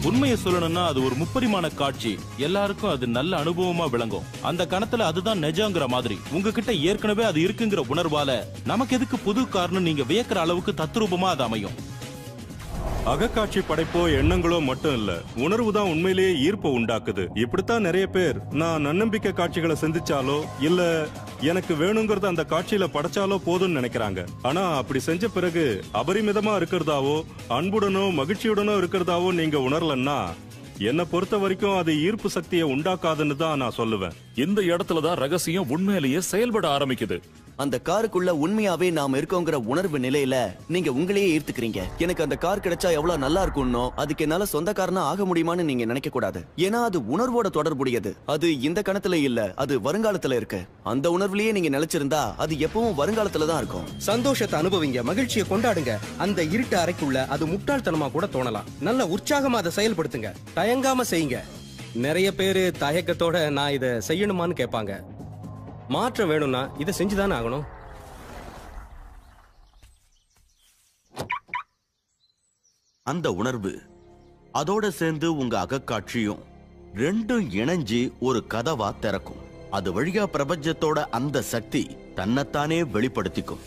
உண்மையை சொல்லணும்னா அது ஒரு முப்பரிமாண காட்சி. எல்லாருக்கும் அது நல்ல அனுபவமா விளங்கும். அந்த கணத்துல அதுதான் நிஜங்கிற மாதிரி உங்ககிட்ட ஏற்கனவே அது இருக்குங்கிற உணர்வால நமக்கு எதுக்கு புது காரணம் நீங்க வியக்கிற அளவுக்கு தத்ரூபமா அது அமையும். அகக்காட்சி படைப்போ எண்ணங்களோ மட்டும் இல்ல, உணர்வு தான் உண்மையிலேயே ஈர்ப்பை உண்டாக்குது. இப்படித்தான் நிறைய பேர் நான் நன்னம்பிக்கை காட்சிகளை சிந்திச்சாலோ இல்ல எனக்கு வேணுங்கிறத அந்த காட்சியில படைச்சாலோ போதும்னு நினைக்கிறாங்க. ஆனா அப்படி செஞ்ச பிறகு அபரிமிதமா இருக்கிறதாவோ அன்புடனோ மகிழ்ச்சியுடனோ இருக்கிறதாவோ நீங்க உணரலன்னா என்ன பொறுத்த வரைக்கும் அது ஈர்ப்பு சக்தியை உண்டாக்காதுன்னு தான் நான் சொல்லுவேன். இந்த இடத்துலதான் ரகசியம் உண்மையிலேயே செயல்பட ஆரம்பிக்குது. அந்த காருக்குள்ள உண்மையாவே நாம இருக்கோங்கிற உணர்வு நிலையில நீங்க உங்களையே ஈர்த்துக்கிறீங்க. எனக்கு அந்த கார் கிடைச்சா எவ்வளவு நல்லா இருக்கும்னோ அதுக்கு என்னால சொந்தக்காரனா ஆக முடியுமான்னு நீங்க நினைக்க கூடாது. ஏன்னா அது உணர்வோட தொடர்புடையது. அது இந்த கணத்துல இல்ல, அது வருங்காலத்துல இருக்கு. அந்த உணர்வுலயே நீங்க நிலைச்சிருந்தா அது எப்பவும் வருங்காலத்துல தான் இருக்கும். சந்தோஷத்தை அனுபவிங்க, மகிழ்ச்சியை கொண்டாடுங்க. அந்த இருட்டு அறைக்குள்ள அது முட்டாள்தனமா கூட தோணலாம். நல்ல உற்சாகமா அதை செயல்படுத்துங்க, தயங்காம செய்யுங்க. நிறைய பேரு தயக்கத்தோட நான் இதை செய்யணுமான்னு கேட்பாங்க. மாற்றம் வேணும்னா இதை செஞ்சுதானே ஆகணும். அந்த உணர்வு அதோட சேர்ந்து உங்க அகக்காட்சியும் ரெண்டும் இணைஞ்சு ஒரு கதவா திறக்கும். அது வழியா பிரபஞ்சத்தோட அந்த சக்தி தன்னைத்தானே வெளிப்படுத்திக்கும்.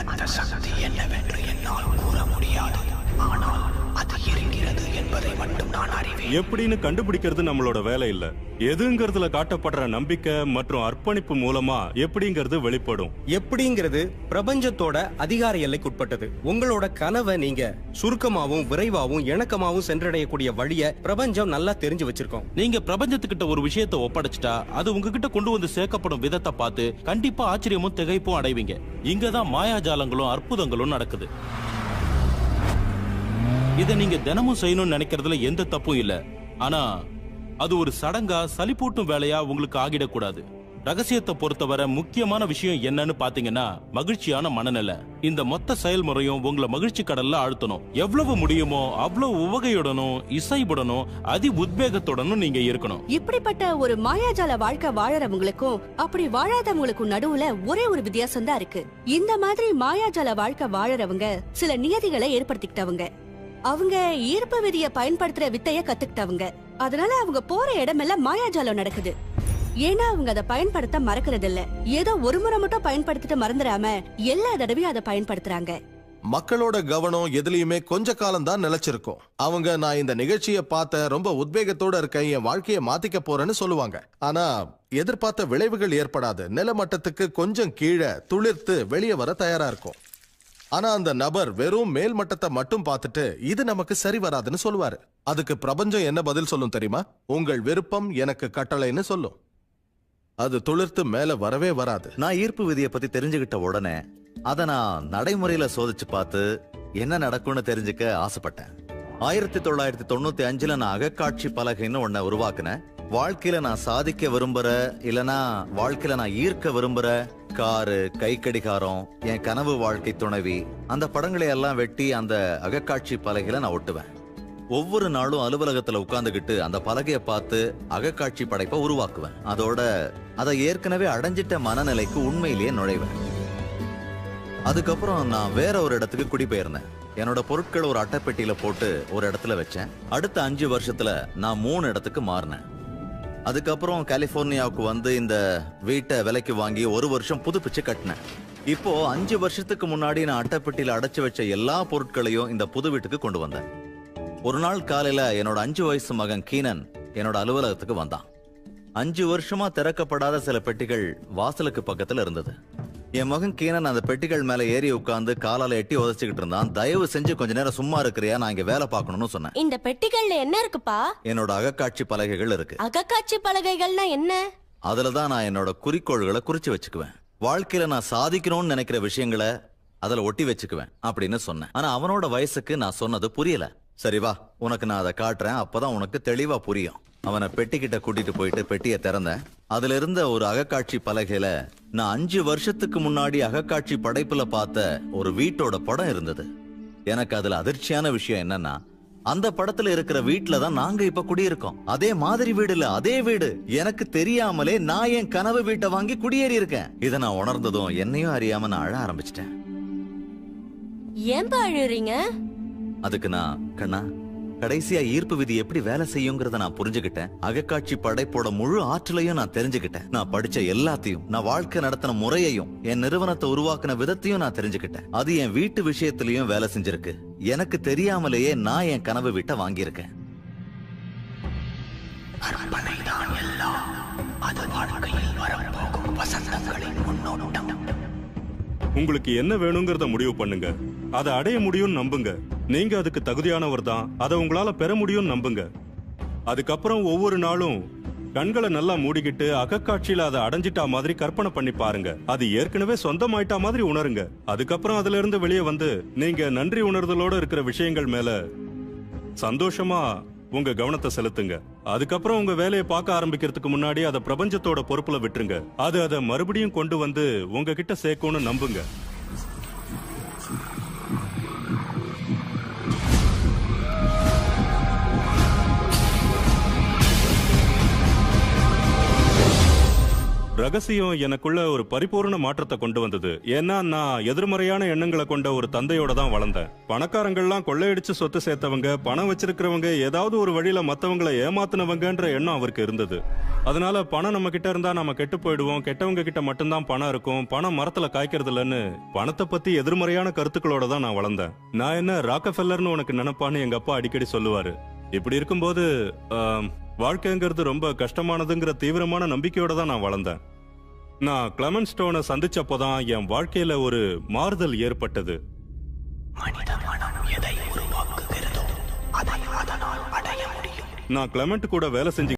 அந்த சக்தி என்னவென்று என்னால் கூற முடியாது, ஆனால் அது இருக்கிறது என்பதை மட்டும் நான் அறிவேன். எப்படின்னு கண்டுபிடிக்கிறது நம்மளோட வேலை இல்ல. எதுங்கிறதுல காட்டப்படுற நம்பிக்கை மற்றும் அர்ப்பணிப்பு மூலமா எப்படிங்கிறது வெளிப்படும். எப்படிங்கிறது பிரபஞ்சத்தோட அதிகார எல்லைக்குட்பட்டது. உங்களோட கனவை நீங்க சுருக்கமாவும் விரைவாவும் இணக்கமாவும் சென்றடையக்கூடிய வழிய பிரபஞ்சம் நல்லா தெரிஞ்சு வச்சிருக்கோம். நீங்க பிரபஞ்சத்துக்கிட்ட ஒரு விஷயத்தை ஒப்படைச்சிட்டா அது உங்ககிட்ட கொண்டு வந்து சேர்க்கப்படும் விதத்தை பார்த்து கண்டிப்பா ஆச்சரியமும் திகைப்பும் அடைவீங்க. இங்கதான் மாயாஜாலங்களும் அற்புதங்களும் நடக்குது. இதை நீங்க தினமும் செய்யணும்னு நினைக்கிறதுல எந்த தப்பும் இல்ல. ஆனா அது ஒரு சடங்கா சலிப்பூட்டும் வேலையா உங்களுக்கு ஆகிடக்கூடாது. ரகசியத்தை பொறுத்தவரை முக்கியமான விஷயம் என்னன்னு பாத்தீங்கன்னா மகிழ்ச்சியான மனநிலை. இந்த மொத்த செயல்முறையும் உங்களை மகிழ்ச்சி கடல்ல ஆழ்த்தணும். எவ்வளவு முடியுமோ அவ்வளவு உவகையுடனும் இசைவுடனும் அதி உத்வேகத்துடனும் நீங்க இருக்கணும். இப்படிப்பட்ட ஒரு மாயாஜால வாழ்க்கை வாழறவங்களுக்கும் அப்படி வாழாதவங்களுக்கும் நடுவுல ஒரே ஒரு வித்தியாசம் தான் இருக்கு. இந்த மாதிரி மாயாஜால வாழ்க்கை வாழறவங்க சில நியதிகளை ஏற்படுத்திக்கிட்டவங்க. அவங்க ஈர்ப்பு விதியை பயன்படுத்துற வித்தைய கத்துக்கிட்டவங்க. அதனால அவங்க போற இடமெல்லாம் மாயாஜாலம் நடக்குது. ஏன்னா அவங்க அதை பயன்படுத்த மறக்கிறது இல்ல. ஏதோ ஒரு முறை மட்டும் பயன்படுத்திட்டு மறந்துடாம எல்லா தடவையும் அதை பயன்படுத்துறாங்க. மக்களோட கவனம் எதுலயுமே கொஞ்ச காலம் தான் நிலைச்சிருக்கும். அவங்க நான் இந்த நிகழ்ச்சியை பார்த்த ரொம்ப உத்வேகத்தோட இருக்க, என் வாழ்க்கையை மாத்திக்க போறேன்னு சொல்லுவாங்க. ஆனா எதிர்பார்த்த விளைவுகள் ஏற்படாது. நிலமட்டத்துக்கு கொஞ்சம் கீழே துளிர்த்து வெளியே வர தயாரா இருக்கும். ஆனா அந்த நபர் வெறும் மேல் மட்டத்தை மட்டும் பார்த்துட்டு இது நமக்கு சரி வராதுன்னு சொல்லுவாரு. அதுக்கு பிரபஞ்சம் என்ன பதில் சொல்லும் தெரியுமா? உங்கள் விருப்பம் எனக்கு கட்டளைன்னு சொல்லும். அது துளிர்த்து மேல வரவே வராது. நான் ஈர்ப்பு விதியை பத்தி தெரிஞ்சுக்கிட்ட உடனே அதை நான் நடைமுறையில சோதிச்சு பார்த்து என்ன நடக்கும்னு தெரிஞ்சுக்க ஆசைப்பட்டேன். 1995 நான் அகக்காட்சி பலகைன்னு ஒன்ன உருவாக்குனேன். வாழ்க்கையில நான் சாதிக்க விரும்புற இல்லனா வாழ்க்கையில நான் ஈர்க்க விரும்புற காரு, கை கடிகாரம், என் கனவு வாழ்க்கை துணைவி, அந்த படங்களை எல்லாம் வெட்டி அந்த அகக்காட்சி பலகையில நான் ஒட்டுவேன். ஒவ்வொரு நாளும் அலுவலகத்துல உட்கார்ந்துகிட்டு அந்த பலகையை பார்த்து அகக்காட்சி படைப்பை உருவாக்குவேன். அதோட அதை ஏற்கனவே அடைஞ்சிட்ட மனநிலைக்கு உண்மையிலேயே நுழைவேன். அதுக்கப்புறம் நான் வேற ஒரு இடத்துக்கு குடிபெயர்ந்தேன். என்னோட பொருட்களை ஒரு அட்டைப்பெட்டியில போட்டு ஒரு இடத்துல வச்சேன். அடுத்த 5 வருஷத்துல நான் 3 இடத்துக்கு மாறினேன். அதுக்கப்புறம் கலிபோர்னியாவுக்கு வந்து இந்த வீட்டை விலைக்கு வாங்கி 1 வருஷம் புதுப்பிச்சு கட்டினேன். இப்போ 5 வருஷத்துக்கு முன்னாடி நான் அட்டைப்பெட்டியில அடைச்சு வச்ச எல்லா பொருட்களையும் இந்த புது வீட்டுக்கு கொண்டு வந்தேன். ஒரு நாள் காலையில என்னோட 5 வயசு மகன் கீனன் என்னோட அலுவலகத்துக்கு வந்தான். 5 வருஷமா திறக்கப்படாத சில பெட்டிகள் வாசலுக்கு பக்கத்துல இருந்தது. என் மகன் கீனன் அந்த பெட்டிகள் மேல ஏறி உட்கார்ந்து காலால எட்டி உதச்சிக்கிட்டு இருந்தான். தயவு செஞ்சு கொஞ்ச நேரம் சும்மா இருக்கிறியா, நான் இங்க வேலை பார்க்கணும்னு சொன்னேன். இந்த பெட்டிகள்ல என்ன இருக்குப்பா? என்னோட அகக்காட்சி பலகைகள் இருக்கு. அகக்காட்சி பலகைகள்னா என்ன? அதுலதான் நான் என்னோட குறிக்கோள்களை குறிச்சு வச்சுக்குவேன். வாழ்க்கையில நான் சாதிக்கணும்னு நினைக்கிற விஷயங்களை அதுல ஒட்டி வச்சுக்குவேன் அப்படின்னு சொன்னேன். ஆனா அவனோட வயசுக்கு நான் சொன்னது புரியல. சரி வா, உனக்கு நான் அதை காட்டுறேன், அப்பதான் உனக்கு தெளிவா புரியும். அவனை பெட்டிக்கிட்ட கூட்டிட்டு போயிட்டு பெட்டியை திறந்தேன். அதுல இருந்த ஒரு அகக்காட்சி பலகையில நான் 5 வருஷத்துக்கு முன்னாடி அகக்காட்சி படைப்புல பார்த்த ஒரு வீட்டோட படம் இருந்தது. எனக்கு அதுல அதிர்ச்சியான விஷயம் என்னன்னா, அந்த படத்துல இருக்கிற வீட்டுல தான் நாங்க இப்ப குடியிருக்கோம். அதே மாதிரி வீடு இல்ல, அதே வீடு. எனக்கு தெரியாமலே நான் என் கனவு வீட்டை வாங்கி குடியேறி இருக்கேன். இதை நான் உணர்ந்ததும் என்னையும் அறியாம நான் அழ ஆரம்பிச்சிட்டேன். ஏன்பா அழுறீங்க? அதுக்கு நான், கண்ணா, கடைசியா ஈர்ப்பு விதி எப்படி வேலை செய்யுங்கிறத நான் புரிஞ்சுக்கிட்டேன். அகக்காட்சி படைப்போட முழு ஆற்றலையும் நான் தெரிஞ்சுக்கிட்டேன். நான் படிச்ச எல்லாத்தையும், நான் வாழ்க்கை நடத்தின முறையையும், என் நிறுவனத்தை உருவாக்குன விதத்தையும் நான் தெரிஞ்சுக்கிட்டேன். அது என் வீட்டு விஷயத்திலயும் வேலை செஞ்சிருக்கு. எனக்கு தெரியாமலேயே நான் என் கனவு வீட்டை வாங்கியிருக்கேன். கற்பனைதான் எல்லாம். அது வாழ்க்கையில் வரப்போகும் வசந்தங்களின் முன்னோட்டம். உங்களுக்கு என்ன வேணுங்கிறத முடிவு பண்ணுங்க. அதை அடைய முடியும்னு நம்புங்க. நீங்க அதுக்கு தகுதியானவர் தான். அதை உங்களால பெற முடியும்னு நம்புங்க. அதுக்கப்புறம் ஒவ்வொரு நாளும் கண்களை நல்லா மூடிக்கிட்டு அகக்காட்சியில அதை அடைஞ்சிட்டா மாதிரி கற்பனை பண்ணி பாருங்க. அது ஏற்கனவே சொந்தமாயிட்டா மாதிரி உணருங்க. அதுக்கப்புறம் அதுல இருந்து வெளியே வந்து நீங்க நன்றி உணர்தலோட இருக்கிற விஷயங்கள் மேல சந்தோஷமா உங்க கவனத்தை செலுத்துங்க. அதுக்கப்புறம் உங்க வேலையை பார்க்க ஆரம்பிக்கிறதுக்கு முன்னாடி அதை பிரபஞ்சத்தோட பொறுப்புல விட்டுருங்க. அது அதை மறுபடியும் கொண்டு வந்து உங்ககிட்ட சேர்க்கும்னு நம்புங்க. ரகசியம் எனக்குள்ள ஒரு பரிபூர்ண மாற்றத்தை கொண்டு வந்தது. ஏன்னா நான் எதிர்மறையான எண்ணங்களை கொண்ட ஒரு தந்தையோட தான் வளர்ந்தேன். பணக்காரங்கள்லாம் கொள்ளையடிச்சு சொத்து சேர்த்தவங்க, பணம் வச்சிருக்கிறவங்க, ஏதாவது ஒரு வழியில மத்தவங்களை ஏமாத்தினவங்கன்ற எண்ணம் அவருக்கு இருந்தது. அதனால பணம் நம்ம கிட்ட இருந்தா நம்ம கெட்டு போயிடுவோம், கெட்டவங்க கிட்ட மட்டும்தான் பணம் இருக்கும், பணம் மரத்துல காய்க்கிறது இல்லைன்னு பணத்தை பத்தி எதிர்மறையான கருத்துக்களோட தான் நான் வளர்ந்தேன். நான் என்ன ராக்கஃபெல்லர்னு உனக்கு நினைப்பான்னு எங்க அப்பா அடிக்கடி சொல்லுவாரு. இப்படி இருக்கும்போது வாழ்க்கைங்கிறது ரொம்ப கஷ்டமானதுங்கிற தீவிரமான நம்பிக்கையோட தான் நான் வளர்ந்தேன். நான் கிளமன் ஸ்டோனை சந்திச்சப்போதான் என் வாழ்க்கையில ஒரு மாறுதல் ஏற்பட்டது. மனித மனம் எதை உருவாக்குகிறதோ அதை அதனால் அடைய முடியும். நான் கிளமெண்ட் கூட வேலை செஞ்சு